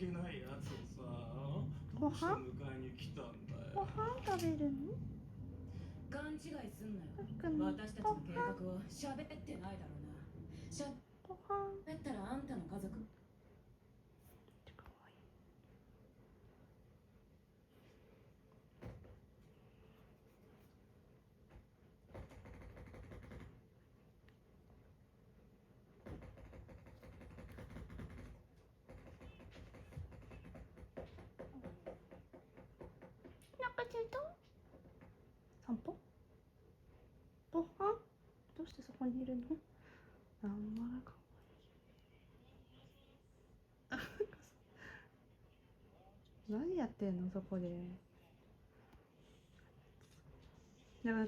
けないやつをさ、どうして迎えに来たんだよ。ご飯食べるの？勘違いすんなよ。くん私たちの計画を喋ってないだろうな。ご飯喋ったらあんたの家族。かわいい。お腹空いた？散歩？ご飯？どうしてそこにいるの？あんまらかわいい。何やってんのそこで。でも